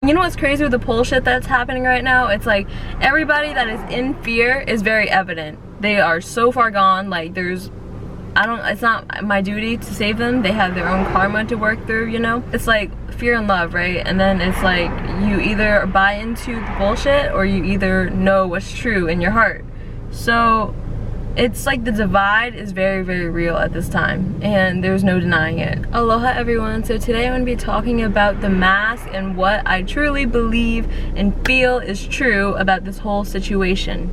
You know what's crazy with the poll shit that's happening right now? It's like everybody that is in fear is very evident. They are so far gone, like it's not my duty to save them. They have their own karma to work through, you know? It's like fear and love, right? And then it's like you either buy into the bullshit or you either know what's true in your heart. So it's like the divide is very, very real at this time, and there's no denying it. Aloha everyone. So today I'm going to be talking about the mask and what I truly believe and feel is true about this whole situation.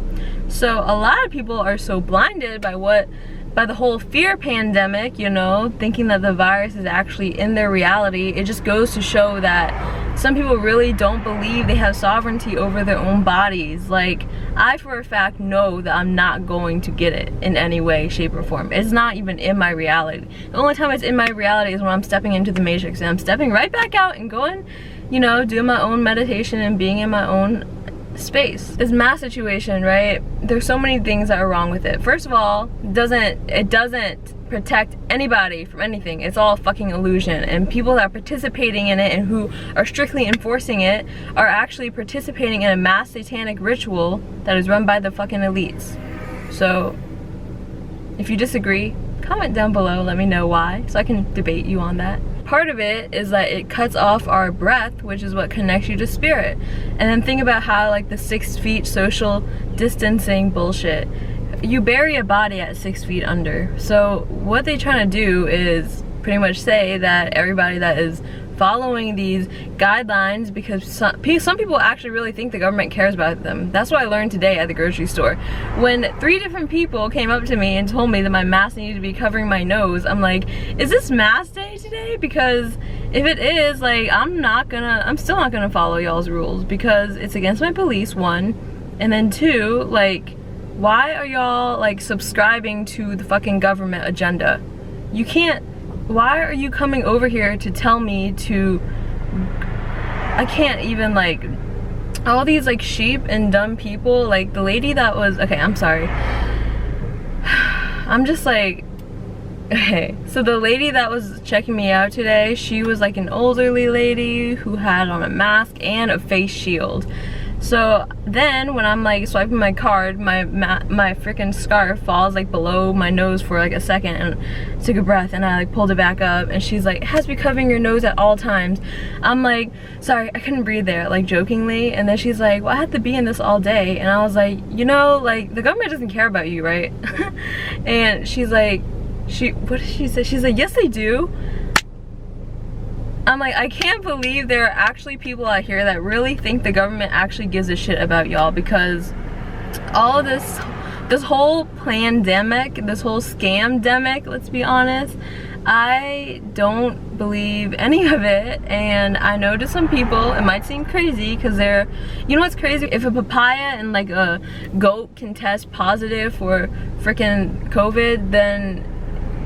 So a lot of people are so blinded by the whole fear pandemic, you know, thinking that the virus is actually in their reality. It just goes to show that some people really don't believe they have sovereignty over their own bodies. Like, I for a fact know that I'm not going to get it in any way, shape, or form. It's not even in my reality. The only time it's in my reality is when I'm stepping into the matrix, and I'm stepping right back out and going, you know, doing my own meditation and being in my own space. This mask situation, right? There's so many things that are wrong with it. First of all, it doesn't protect anybody from anything. It's all fucking illusion, and people that are participating in it and who are strictly enforcing it are actually participating in a mass satanic ritual that is run by the fucking elites. So if you disagree, comment down below, let me know why, so I can debate you on that. Part of it is that it cuts off our breath, which is what connects you to spirit. And then think about how, like, the 6 feet social distancing bullshit, you bury a body at 6 feet under. So what they're trying to do is pretty much say that everybody that is following these guidelines, because some people actually really think the government cares about them. That's what I learned today at the grocery store. When 3 different people came up to me and told me that my mask needed to be covering my nose, I'm like, is this mask day today? Because if it is, like, I'm still not gonna follow y'all's rules, because it's against my beliefs, 1, and then 2, like, why are y'all, like, subscribing to the fucking government agenda? You can't. Why are you coming over here to tell me to, I can't even, like, all these, like, sheep and dumb people, like the lady that was, okay, I'm sorry. I'm just like, okay, so the lady that was checking me out today, she was like an elderly lady who had on a mask and a face shield. So then when I'm like swiping my card, my freaking scarf falls like below my nose for like a second, and I took a breath and I like pulled it back up, and she's like, it has to be covering your nose at all times. I'm like, sorry, I couldn't breathe there, like jokingly. And then she's like, well, I have to be in this all day. And I was like, you know, like, the government doesn't care about you, right? And she's like, what did she say? She's like, yes they do. I'm like, I can't believe there are actually people out here that really think the government actually gives a shit about y'all, because all of this whole pandemic, this whole scam-demic, let's be honest, I don't believe any of it. And I know to some people it might seem crazy, because they're, you know what's crazy? If a papaya and like a goat can test positive for freaking COVID, then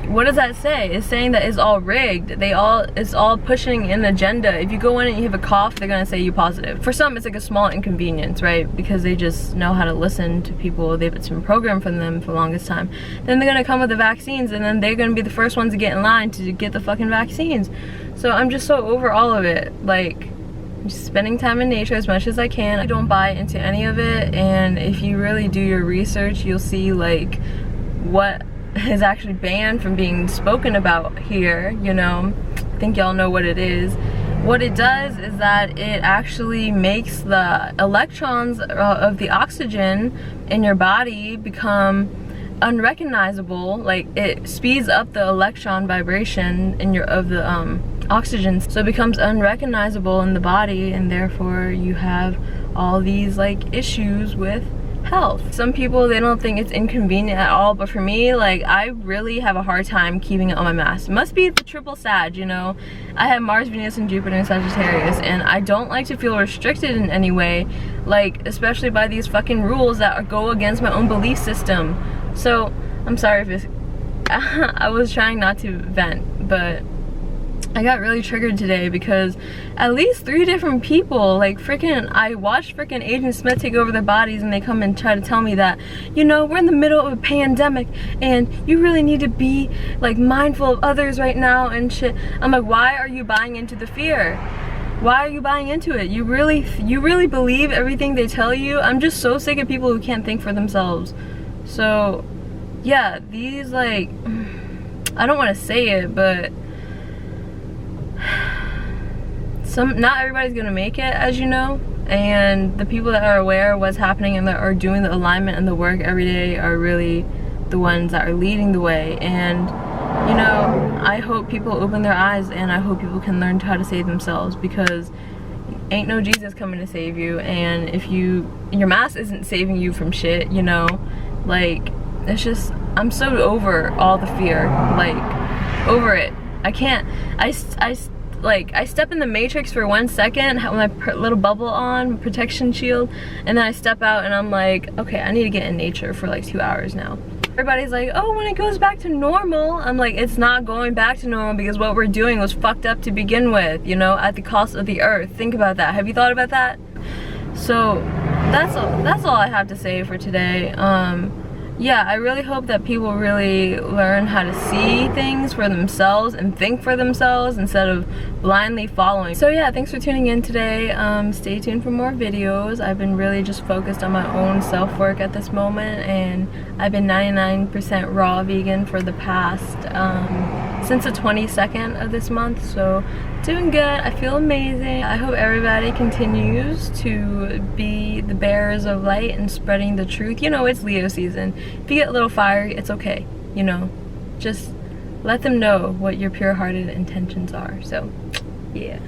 what does that say? It's saying that it's all rigged. It's all pushing an agenda. If you go in and you have a cough, they're gonna say you positive. For some, it's like a small inconvenience, right? Because they just know how to listen to people. It's been programmed from them for the longest time. Then they're gonna come with the vaccines, and then they're gonna be the first ones to get in line to get the fucking vaccines. So I'm just so over all of it. Like, I'm just spending time in nature as much as I can. I don't buy into any of it, and if you really do your research, you'll see like what is actually banned from being spoken about here, you know. I think y'all know what it is. What it does is that it actually makes the electrons of the oxygen in your body become unrecognizable. Like, it speeds up the electron vibration in of the oxygen, so it becomes unrecognizable in the body, and therefore you have all these like issues with health. Some people, they don't think it's inconvenient at all, but for me, like, I really have a hard time keeping it on my mask. It must be the triple Sag, you know. I have Mars, Venus, and Jupiter in Sagittarius, and I don't like to feel restricted in any way, like, especially by these fucking rules that go against my own belief system. So I'm sorry if it's I was trying not to vent, but I got really triggered today because at least 3 different people, like, freaking, I watched freaking Agent Smith take over their bodies, and they come and try to tell me that, you know, we're in the middle of a pandemic and you really need to be like mindful of others right now and shit. I'm like, why are you buying into the fear? why are you buying into it? You really believe everything they tell you? I'm just so sick of people who can't think for themselves. So yeah, these, like, I don't want to say it, but not everybody's gonna make it, as you know, and the people that are aware of what's happening and that are doing the alignment and the work every day are really the ones that are leading the way. And you know, I hope people open their eyes, and I hope people can learn how to save themselves, because ain't no Jesus coming to save you. And if your mask isn't saving you from shit, you know, like, it's just, I'm so over all the fear, like, over it. I can't, I step in the matrix for 1 second, have my little bubble on, protection shield, and then I step out and I'm like, okay, I need to get in nature for like 2 hours now. Everybody's like, oh, when it goes back to normal, I'm like, it's not going back to normal, because what we're doing was fucked up to begin with, you know, at the cost of the earth. Think about that. Have you thought about that? So that's all I have to say for today. Yeah, I really hope that people really learn how to see things for themselves and think for themselves instead of blindly following. So yeah, thanks for tuning in today. Stay tuned for more videos. I've been really just focused on my own self-work at this moment, and I've been 99% raw vegan for the past, since the 22nd of this month, so doing good. I feel amazing. I hope everybody continues to be the bearers of light and spreading the truth. You know, it's Leo season. If you get a little fiery, it's okay. You know, just let them know what your pure-hearted intentions are. So, yeah.